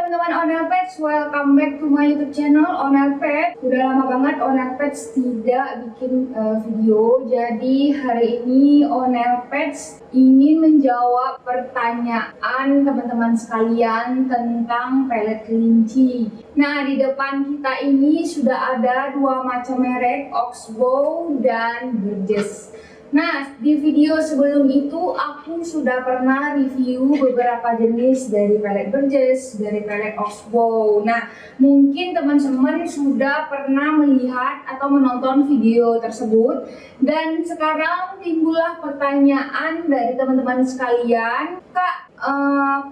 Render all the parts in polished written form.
teman-teman Onelpets, welcome back to my YouTube channel Onelpets. Udah lama banget Onelpets tidak bikin video. Jadi hari ini Onelpets ingin menjawab pertanyaan teman-teman sekalian tentang pelet kelinci. Nah, di depan kita ini sudah ada dua macam merek, Oxbow dan Burgess. Nah, di video sebelum itu aku sudah pernah review beberapa jenis dari pelet Burgess, dari pelet Oxbow. Nah, mungkin teman-teman sudah pernah melihat atau menonton video tersebut. Dan sekarang timbullah pertanyaan dari teman-teman sekalian, Kak,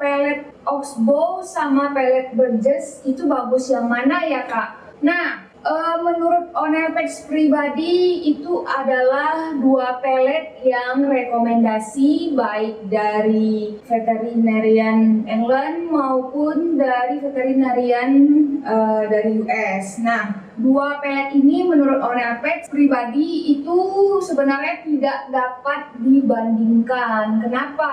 pelet Oxbow sama pelet Burgess itu bagus yang mana ya, Kak? Nah, menurut Onelpets pribadi itu adalah dua pelet yang rekomendasi baik dari veterinarian England maupun dari veterinarian dari US. Nah, dua pelet ini menurut Onelpets pribadi itu sebenarnya tidak dapat dibandingkan. Kenapa?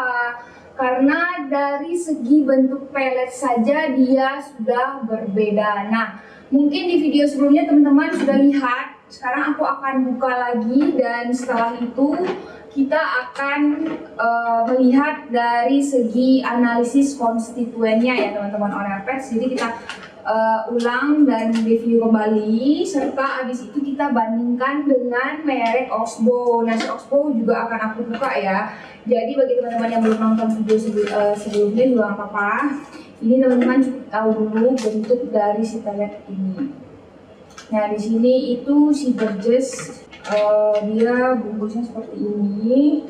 Karena dari segi bentuk pelet saja dia sudah berbeda. Nah, mungkin di video sebelumnya teman-teman sudah lihat. Sekarang aku akan buka lagi dan setelah itu kita akan melihat dari segi analisis konstituennya ya teman-teman Onelpets. Jadi kita ulang dan review kembali, serta habis itu kita bandingkan dengan merek Oxbow. Nah, si Oxbow juga akan aku buka ya. Jadi bagi teman-teman yang belum nonton video sebelumnya juga nggak apa-apa. Ini teman-teman tahu dulu bentuk dari si pelet ini. Nah, di sini itu si Burgess, dia bungkusnya seperti ini.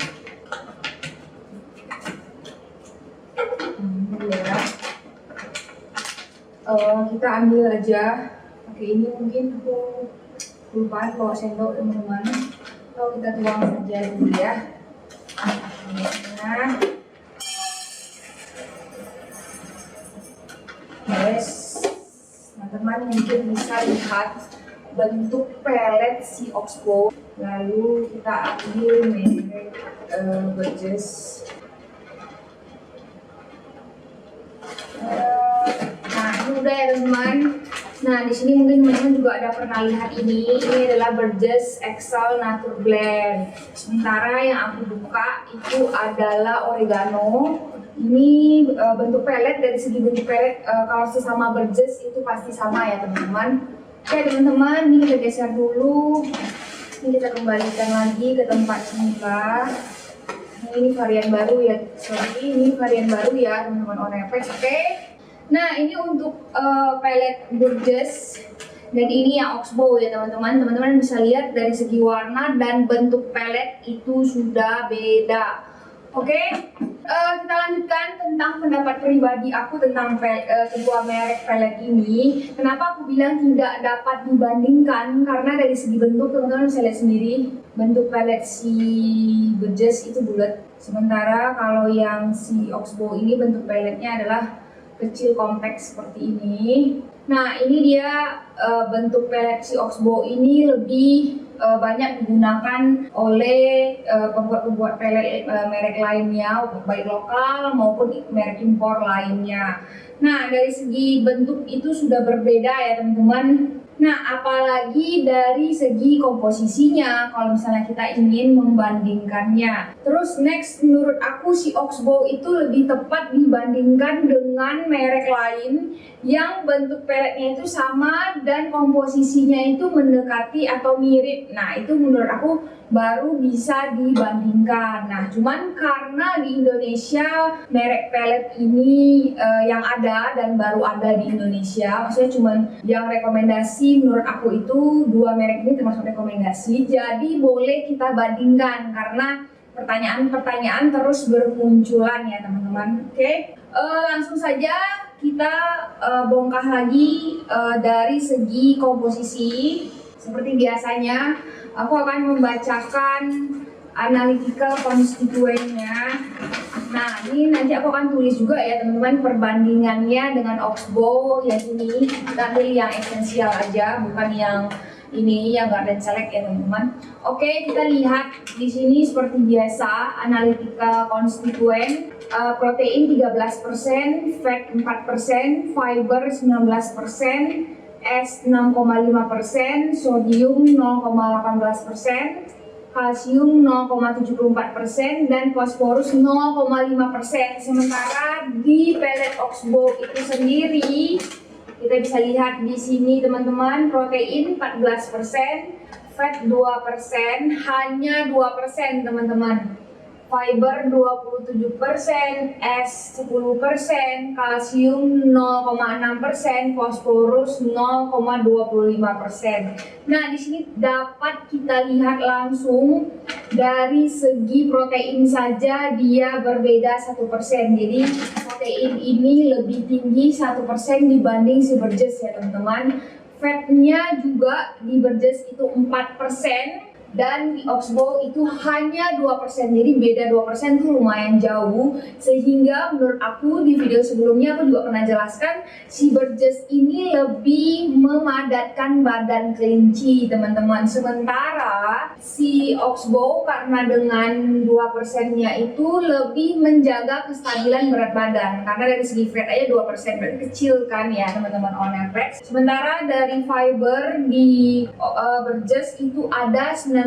Ya. Kita ambil aja pakai ini, mungkin aku lupa bawa sendok teman-teman. Kalau kita tuang saja dulu ya. Nah, yes, teman-teman mungkin bisa lihat bentuk pelet si Oxbow. Lalu kita ambil merek Burgess. Nah, ini udah ya teman-teman. Nah, di sini mungkin teman-teman juga ada pernah lihat ini. Ini adalah Burgess Excel Nature Blend. Sementara yang aku buka itu adalah oregano. Ini bentuk pelet, dari segi bentuk pelet kalau sesama Burgess itu pasti sama ya teman-teman. Oke teman-teman, ini kita geser dulu. Ini kita kembalikan lagi ke tempat semula. Ini varian baru ya, ini varian baru ya teman-teman Onelpets. Oke. Nah, ini untuk pelet Burgess dan ini yang Oxbow ya teman-teman. Teman-teman bisa lihat dari segi warna dan bentuk pelet itu sudah beda. Oke, kita lanjutkan tentang pendapat pribadi aku tentang kedua merek pelet ini. Kenapa aku bilang tidak dapat dibandingkan? Karena dari segi bentuk teman-teman bisa lihat sendiri, bentuk pelet si Burgess itu bulat. Sementara kalau yang si Oxbow ini bentuk peletnya adalah kecil kompleks seperti ini. Nah, ini dia bentuk pelet si Oxbow ini lebih banyak digunakan oleh pembuat-pembuat pelet merek lainnya, baik lokal maupun merek impor lainnya. Nah, dari segi bentuk itu sudah berbeda ya teman-teman. Nah, apalagi dari segi komposisinya kalau misalnya kita ingin membandingkannya. Terus next, menurut aku si Oxbow itu lebih tepat dibandingkan dengan merek lain yang bentuk peletnya itu sama dan komposisinya itu mendekati atau mirip. Nah, itu menurut aku baru bisa dibandingkan. Nah, cuman karena di Indonesia merek pelet ini yang ada dan baru ada di Indonesia, maksudnya cuman yang rekomendasi menurut aku itu dua merek ini termasuk rekomendasi. Jadi boleh kita bandingkan karena pertanyaan-pertanyaan terus bermunculan ya teman-teman. Oke, langsung saja kita bongkar lagi dari segi komposisi. Seperti biasanya, aku akan membacakan analytical konstituennya. Nah, ini nanti aku akan tulis juga ya teman-teman perbandingannya dengan Oxbow yang ini. Kita ambil yang esensial aja, bukan yang ini yang garden select ya teman-teman. Oke, kita lihat di sini seperti biasa analytical konstituen. protein 13%, fat 4%, fiber 19%, es 6,5%, sodium 0,18%, kalsium 0,74%, dan fosforus 0,5%. Sementara di pellet Oxbow itu sendiri, kita bisa lihat di sini teman-teman, protein 14%, fat 2%, hanya 2% teman-teman. Fiber 27%, es 10%, kalsium 0,6%, fosforus 0,25%. Nah, di sini dapat kita lihat langsung dari segi protein saja dia berbeda 1%. Jadi protein ini lebih tinggi 1% dibanding si Burgess ya teman-teman. Fatnya juga di Burgess itu 4%. Dan di Oxbow itu hanya 2%, jadi beda 2% itu lumayan jauh. Sehingga menurut aku di video sebelumnya aku juga pernah jelaskan, si Burgess ini lebih memadatkan badan kelinci teman-teman. Sementara si Oxbow karena dengan 2%-nya itu lebih menjaga kestabilan berat badan. Karena dari segi fat aja 2%, berarti kecil kan ya teman-teman on average. Sementara dari fiber di Burgess itu ada 19%,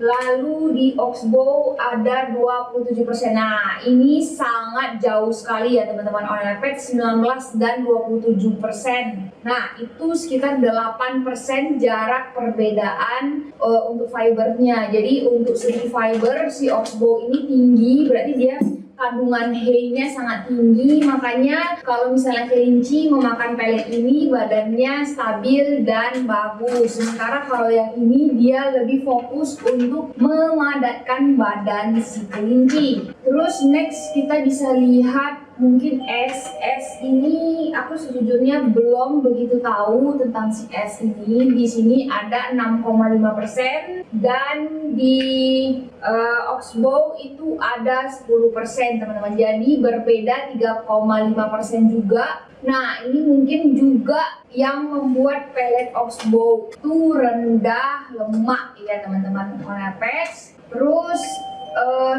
lalu di Oxbow ada 27%. Nah, ini sangat jauh sekali ya teman-teman, on average 19 dan 27%. Nah, itu sekitar 8% jarak perbedaan untuk fibernya. Jadi untuk segi fiber si Oxbow ini tinggi, berarti dia kandungan hay-nya sangat tinggi, makanya kalau misalnya kelinci memakan pelet ini badannya stabil dan bagus. Sementara kalau yang ini dia lebih fokus untuk memadatkan badan si kelinci. Terus next kita bisa lihat mungkin es ini aku sejujurnya belum begitu tahu tentang si es ini. Di sini ada 6,5% dan di Oxbow itu ada 10% teman-teman. Jadi berbeda 3,5% juga. Nah, ini mungkin juga yang membuat pelet Oxbow itu rendah lemak ya teman-teman, on average. Terus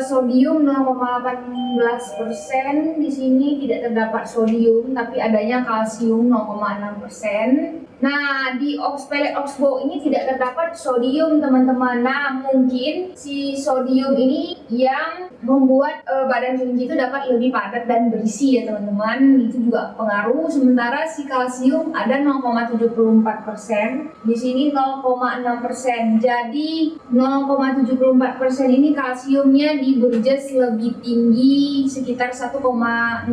sodium 0,18%, di sini tidak terdapat sodium tapi adanya kalsium 0,6%. Nah, di pellet Oxbow ini tidak terdapat sodium teman-teman. Nah, mungkin si sodium ini yang membuat badan kelinci itu dapat lebih padat dan berisi ya teman-teman. Itu juga pengaruh. Sementara si kalsium ada 0,74%, di sini 0,6%. Jadi 0,74% ini kalsiumnya di Burgess lebih tinggi sekitar 0,14%,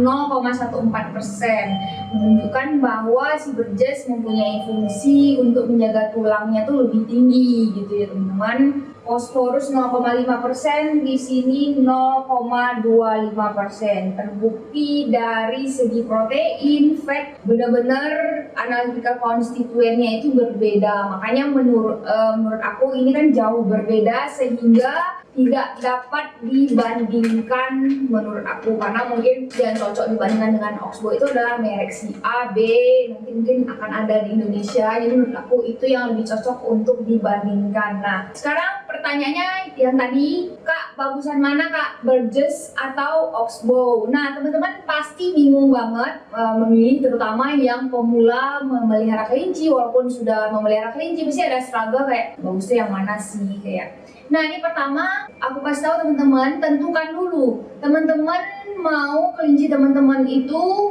menunjukkan bahwa si Burgess mempunyai fungsi untuk menjaga tulangnya tuh lebih tinggi gitu ya teman-teman. Fosforus 0,5%, di sini 0,25%. Terbukti dari segi protein, fat, benar-benar analitika konstituennya itu berbeda. Makanya menurut aku ini kan jauh berbeda sehingga tidak dapat dibandingkan menurut aku, karena mungkin yang cocok dibandingkan dengan Oxbow itu adalah merek si A, B, mungkin akan ada di Indonesia. Jadi menurut aku itu yang lebih cocok untuk dibandingkan. Nah, sekarang pertanyaannya yang tadi, Kak, bagusan mana Kak, Burgess atau Oxbow? Nah, teman-teman pasti bingung banget memilih, terutama yang pemula memelihara kelinci. Walaupun sudah memelihara kelinci, pasti ada struggle kayak bagusnya yang mana sih kayak. Nah, ini pertama aku kasih tahu teman-teman, tentukan dulu teman-teman mau kelinci teman-teman itu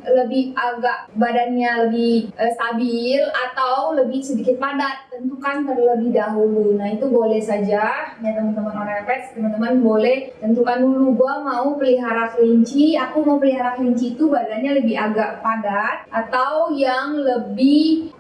lebih agak badannya lebih stabil atau lebih sedikit padat. Tentukan terlebih dahulu. Nah, itu boleh saja ya teman-teman on average, teman-teman boleh tentukan dulu, gua mau pelihara kelinci, aku mau pelihara kelinci itu badannya lebih agak padat atau yang lebih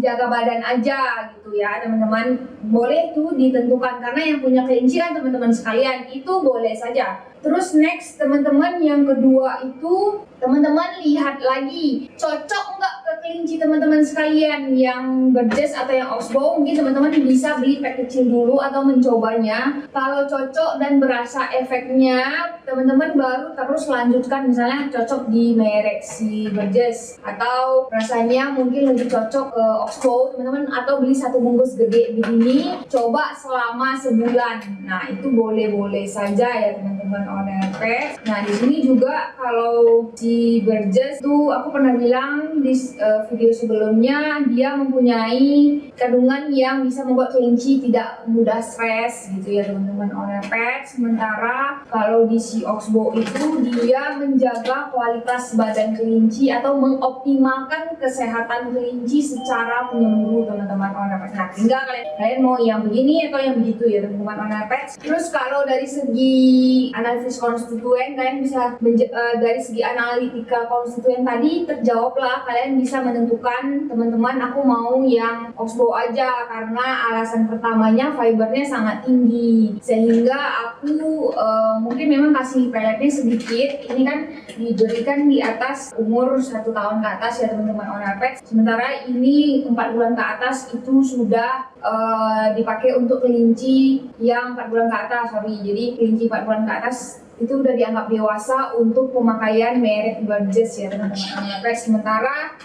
jaga badan aja gitu ya teman-teman. Boleh tuh ditentukan, karena yang punya kelinci kan teman-teman sekalian, itu boleh saja. Terus next teman-teman yang kedua itu teman-teman lihat lagi cocok nggak ke kelinci teman-teman sekalian yang Burgess atau yang Oxbow, mungkin teman-teman bisa beli pack kecil dulu atau mencobanya. Kalau cocok dan berasa efeknya, teman-teman baru terus lanjutkan, misalnya cocok di merek si Burgess atau rasanya mungkin lebih cocok ke Oxbow teman-teman, atau beli satu bungkus gede begini, coba selama sebulan. Nah itu boleh-boleh saja ya teman-teman owner pet. Nah di sini juga kalau si Burgess tuh aku pernah bilang di video sebelumnya, dia mempunyai kandungan yang bisa membuat kelinci tidak mudah stres gitu ya teman-teman owner pet. Sementara kalau di si Oxbow itu dia menjaga kualitas badan kelinci atau mengoptimalkan kesehatan kelinci secara menyeluruh teman-teman owner pet. Nah tinggal kalian mau yang begini atau yang begitu ya teman-teman owner pet. Terus kalau dari segi analisis konstituen, kalian bisa dari segi analitika konstituen tadi terjawablah, kalian bisa menentukan teman-teman aku mau yang Oxbow aja karena alasan pertamanya fibernya sangat tinggi, sehingga aku mungkin memang kasih pelletnya sedikit. Ini kan diberikan di atas umur 1 tahun ke atas ya teman-teman owner pet, sementara ini 4 bulan ke atas itu sudah dipakai untuk kelinci yang 4 bulan ke atas, jadi kelinci 4 bulan ke atas itu udah dianggap dewasa untuk pemakaian merek Burgess ya teman-teman. Sementara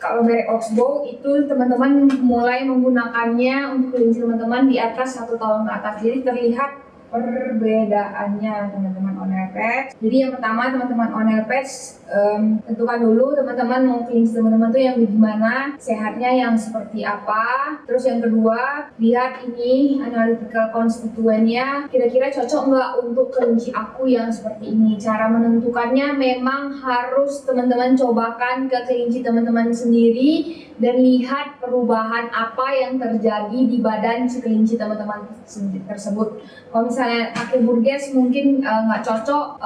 kalau merek Oxbow itu teman-teman mulai menggunakannya untuk kelinci teman-teman di atas 1 tahun ke atas, jadi terlihat perbedaannya teman-teman owner pet. Jadi yang pertama teman-teman owner pet, tentukan dulu teman-teman mau kelinci teman-teman tuh yang gimana, sehatnya yang seperti apa. Terus yang kedua, lihat ini analytical konstituennya kira-kira cocok nggak untuk kelinci aku yang seperti ini. Cara menentukannya memang harus teman-teman cobakan ke kelinci teman-teman sendiri dan lihat perubahan apa yang terjadi di badan si kelinci teman-teman tersebut. Kalau misalnya pakai Burgess mungkin nggak cocok,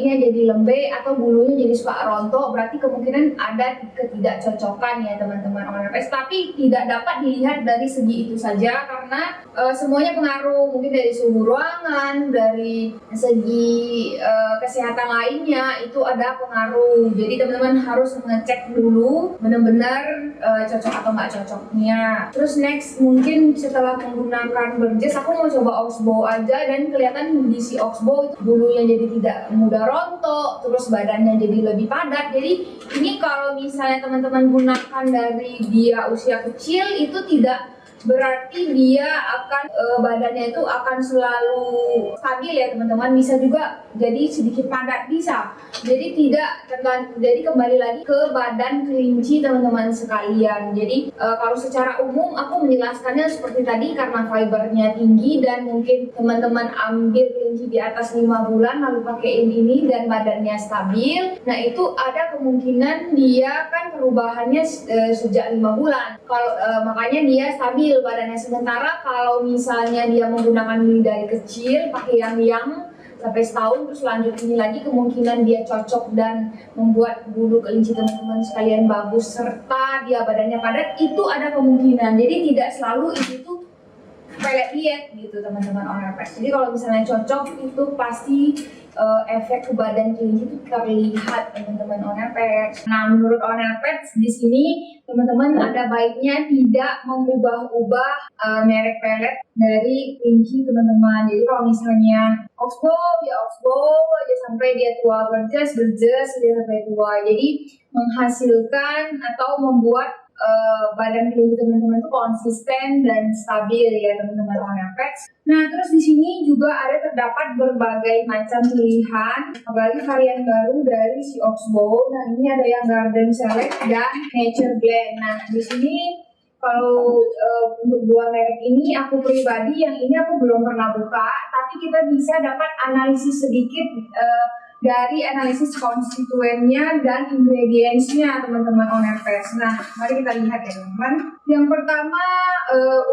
nya jadi lembek atau bulunya jadi suka rontok, berarti kemungkinan ada ketidakcocokan ya teman-teman owner pet. Tapi tidak dapat dilihat dari segi itu saja karena semuanya pengaruh, mungkin dari suhu ruangan, dari segi kesehatan lainnya itu ada pengaruh. Jadi teman-teman harus mengecek dulu benar-benar cocok atau nggak cocoknya. Terus next, mungkin setelah menggunakan Burgess aku mau coba Oxbow aja, dan kelihatan di si Oxbow itu bulunya jadi tidak mudah rontok, terus badannya jadi lebih padat. Jadi ini kalau misalnya teman-teman gunakan dari dia usia kecil itu tidak berarti dia akan badannya itu akan selalu stabil ya teman-teman, bisa juga jadi sedikit padat, bisa. Jadi jadi kembali lagi ke badan kelinci teman-teman sekalian. Jadi kalau secara umum aku menjelaskannya seperti tadi, karena fibernya tinggi dan mungkin teman-teman ambil kelinci di atas 5 bulan lalu pakaiin ini dan badannya stabil, nah itu ada kemungkinan dia kan perubahannya sejak 5 bulan. Kalau makanya dia stabil badannya. Sementara kalau misalnya dia menggunakan ini dari kecil, pakai yang sampai setahun terus lanjut ini lagi, kemungkinan dia cocok dan membuat bulu kelinci teman-teman sekalian bagus serta dia badannya padat, itu ada kemungkinan. Jadi tidak selalu itu tuh pellet diet gitu teman-teman owner pet. Jadi kalau misalnya cocok itu pasti efek ke badan kelinci itu terlihat teman-teman owner pet. Nah menurut owner pet di sini teman-teman ada baiknya tidak mengubah-ubah merek pellet dari kelinci teman-teman. Jadi kalau misalnya Oxbow ya Oxbow aja sampai dia tua, Burgess dia sampai tua. Jadi menghasilkan atau membuat badan kelinci teman-teman itu konsisten dan stabil ya teman-teman owner pet. Nah terus di sini juga ada terdapat berbagai macam pilihan, apalagi varian baru dari si Oxbow. Nah ini ada yang Garden Select dan Nature Blend. Nah di sini kalau untuk dua merek ini aku pribadi yang ini aku belum pernah buka, tapi kita bisa dapat analisis sedikit dari analisis konstituennya dan ingredientsnya teman-teman owner pet. Nah mari kita lihat ya teman-teman. Yang pertama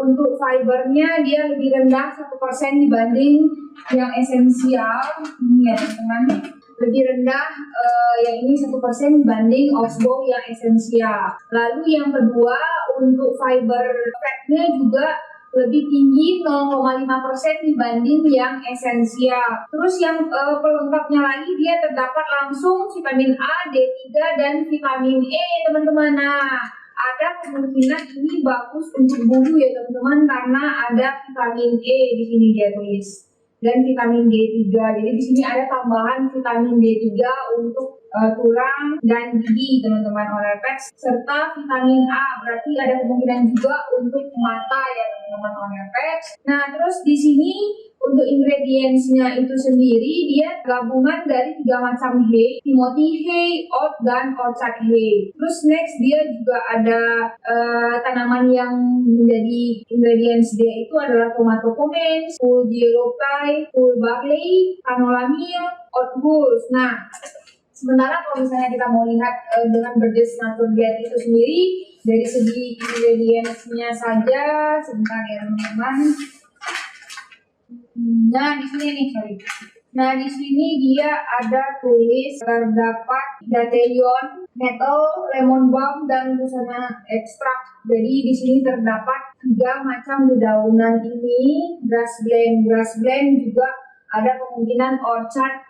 untuk fibernya dia lebih rendah 1% dibanding yang esensial ini ya teman-teman. Lebih rendah yang ini 1% dibanding Oxbow yang esensial. Lalu yang kedua untuk fiber fatnya juga lebih tinggi 0,5% dibanding yang esensial. Terus yang pelengkapnya lagi dia terdapat langsung vitamin A, D3 dan vitamin E teman-teman. Nah, ada kemungkinan ini bagus untuk bulu ya teman-teman karena ada vitamin E di sini dia tulis dan vitamin D3. Jadi di sini ada tambahan vitamin D3 untuk tulang dan gigi teman-teman Onerpex serta vitamin A, berarti ada kemungkinan juga untuk mata ya teman-teman Onerpex. Nah, terus di sini untuk ingredientsnya itu sendiri dia gabungan dari 3 macam hay, Timothy hay, oat dan orchard hay. Terus next dia juga ada tanaman yang menjadi ingredients dia itu adalah tomato pomace, full yellow pie, full barley, canola meal, oat hulls. Nah, sementara kalau misalnya kita mau lihat dengan Burgess Naturblend itu sendiri dari segi ingredientsnya saja, sebentar ya teman-teman. Nah di sini nih, sorry. Nah di sini dia ada tulis terdapat datelion, nettle, lemon balm dan busana ekstrak. Jadi di sini terdapat 3 macam dedaunan ini, grass blend juga ada kemungkinan orchard,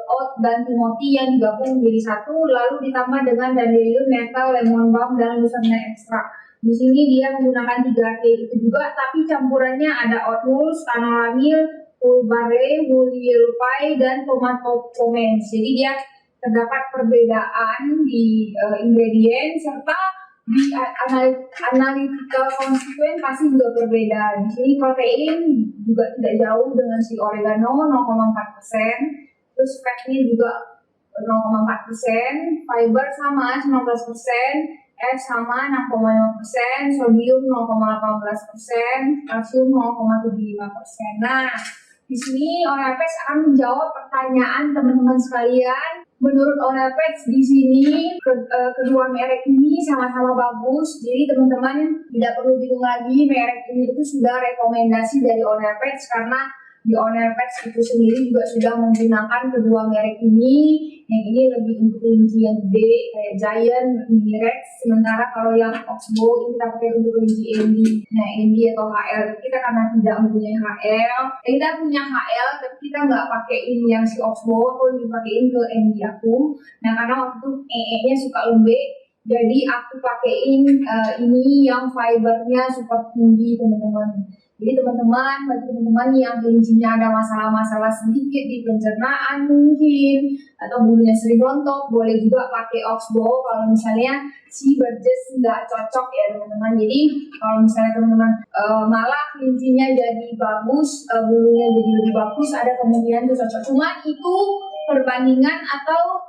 oat dan timothy yang digabung menjadi satu, lalu ditambah dengan dandelion, nettle, lemon balm dan lucerne ekstrak. Di sini dia menggunakan 3 T itu juga, tapi campurannya ada oat hulls, canola meal, full barley, whole yellow pie dan tomato pomace. Jadi dia terdapat perbedaan di ingredient serta di analytical constituent pasti juga berbeda. Di sini protein juga tidak jauh dengan si oregano 0,4%. Terus fatnya juga 0,4%, fiber sama 19%, F sama 6,5%, sodium 0,18%, kalsium 0,75%. Nah, di sini Onerpex akan menjawab pertanyaan teman-teman sekalian. Menurut Onerpex di sini kedua merek ini sama-sama bagus. Jadi teman-teman tidak perlu bingung lagi, merek ini itu sudah rekomendasi dari Onerpex karena di Onerpex itu sendiri juga sudah menggunakan kedua merek ini. Yang ini lebih untuk kelinci yang gede kayak Giant, Mini Rex. Sementara kalau yang Oxbow ini kita pakai untuk kelinci Andy. Nah Andy atau HL kita karena tidak mempunyai HL. Kita punya HL tapi kita nggak pakein yang si Oxbow atau dipakein ke Andy aku. Nah karena waktu itu nya suka lembek. Jadi aku pakein ini yang fibernya super tinggi teman-teman. Jadi teman-teman, bagi teman-teman yang kelincinya ada masalah-masalah sedikit di pencernaan mungkin atau bulunya sering rontok, boleh juga pakai Oxbow kalau misalnya si Burgess nggak cocok ya teman-teman. Jadi kalau misalnya teman-teman malah kelincinya jadi bagus, bulunya jadi lebih bagus, ada kemungkinan itu cocok. Cuma itu perbandingan atau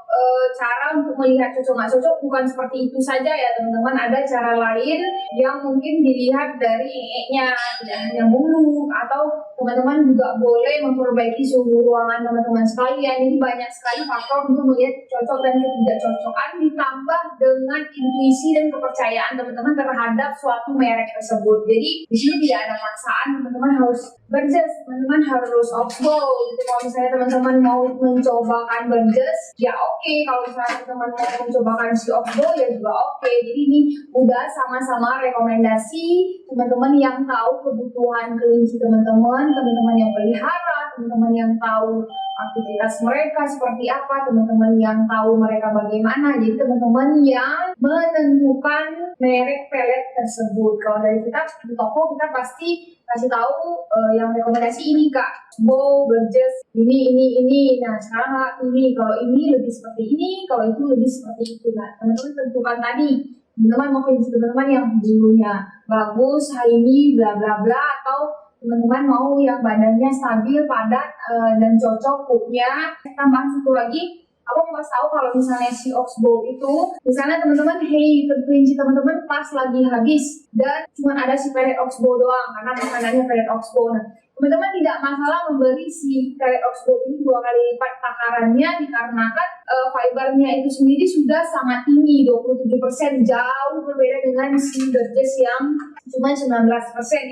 cara untuk melihat cocok nggak cocok bukan seperti itu saja ya teman-teman. Ada cara lain yang mungkin dilihat dari nya, tidak hanya bulu, atau teman-teman juga boleh memperbaiki suhu ruangan teman-teman sekalian. Jadi banyak sekali faktor untuk melihat cocok dan ketidakcocokan, ditambah dengan intuisi dan kepercayaan teman-teman terhadap suatu merek tersebut. Jadi di sini tidak ada paksaan teman-teman harus Burgess, teman-teman harus Oxbow. Jadi kalau misalnya teman-teman mau mencobakan Burgess, ya oke. Kalau misalnya teman-teman mau mencobakan si Oxbow, ya juga oke. Jadi ini udah sama-sama rekomendasi teman-teman yang tahu kebutuhan kelinci teman-teman, teman-teman yang pelihara, teman-teman yang tahu aktivitas mereka seperti apa, teman-teman yang tahu mereka bagaimana. Jadi teman-teman yang menentukan merek pelet tersebut. Kalau dari kita di toko kita pasti kasih tahu yang rekomendasi ini Kak, Bow, Burgess, ini. Nah sekarang ini, kalau ini lebih seperti ini, kalau itu lebih seperti itu. Nah teman-teman tentukan tadi, teman-teman mau kelinci teman-teman yang bulunya bagus, ini bla bla bla, atau teman-teman mau yang badannya stabil, padat, dan cocok pupnya. Tambahan satu lagi, aku mau kasih tahu kalau misalnya si Oxbow itu, misalnya teman-teman kelinci teman-teman pas lagi habis dan cuma ada si pelet Oxbow doang karena makanannya pelet Oxbow. Nah, teman-teman tidak masalah membeli si pelet Oxbow ini 2 kali lipat takarannya dikarenakan fibernya itu sendiri sudah sangat tinggi, 27%, jauh berbeda dengan si Burgess yang cuma 19%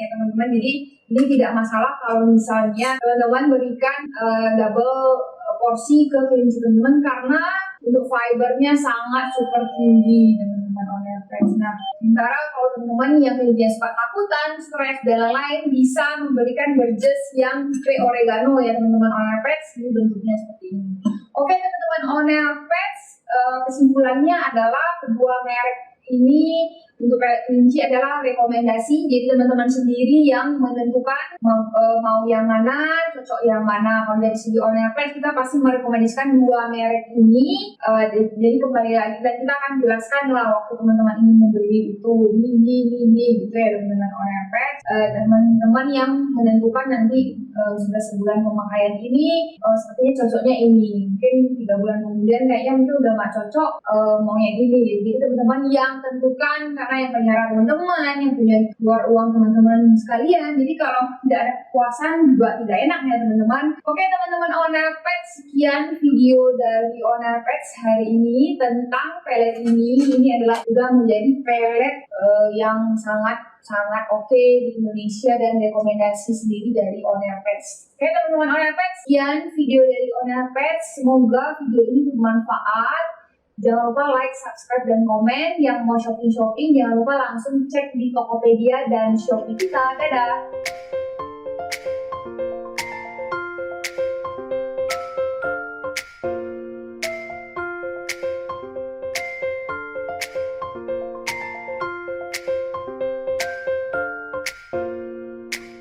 ya teman-teman. Jadi ini tidak masalah kalau misalnya teman-teman berikan double porsi ke kelinci teman-teman karena untuk fibernya sangat super tinggi teman-teman Onerpex. Nah Sementara kalau teman-teman yang punya suka takutan, stres, dan lain-lain bisa memberikan burgess yang tipe oregano ya teman-teman Owner Pets. Ini bentuknya seperti ini. Oke teman-teman Owner Pets, kesimpulannya adalah kedua merek ini untuk kelinci adalah rekomendasi, jadi teman-teman sendiri yang menentukan mau yang mana, cocok yang mana. Kalau dari segi Owner Pets kita pasti merekomendasikan dua merek ini. Jadi kembali lagi dan kita akan jelaskan lah waktu teman-teman ingin membeli itu ini gitu ya teman-teman Owner Pets. Teman-teman yang menentukan nanti sudah sebulan pemakaian ini sepertinya cocoknya ini, mungkin 3 bulan kemudian kayaknya mungkin udah nggak cocok mau yang ini. Jadi teman-teman yang tentukan, karena yang penyiaran teman-teman yang punya keluar uang teman-teman sekalian, jadi kalau tidak ada kepuasan juga tidak enak ya teman-teman. Oke teman-teman Owner Pets, sekian video dari Owner Pets hari ini tentang pelet ini adalah sudah menjadi pelet yang sangat oke di Indonesia dan rekomendasi sendiri dari Owner Pets. Oke teman-teman Owner Pets, sekian video dari Owner Pets, semoga video ini bermanfaat. Jangan lupa like, subscribe, dan komen. Yang mau shopping jangan lupa langsung cek di Tokopedia dan Shopee kita. Dadah!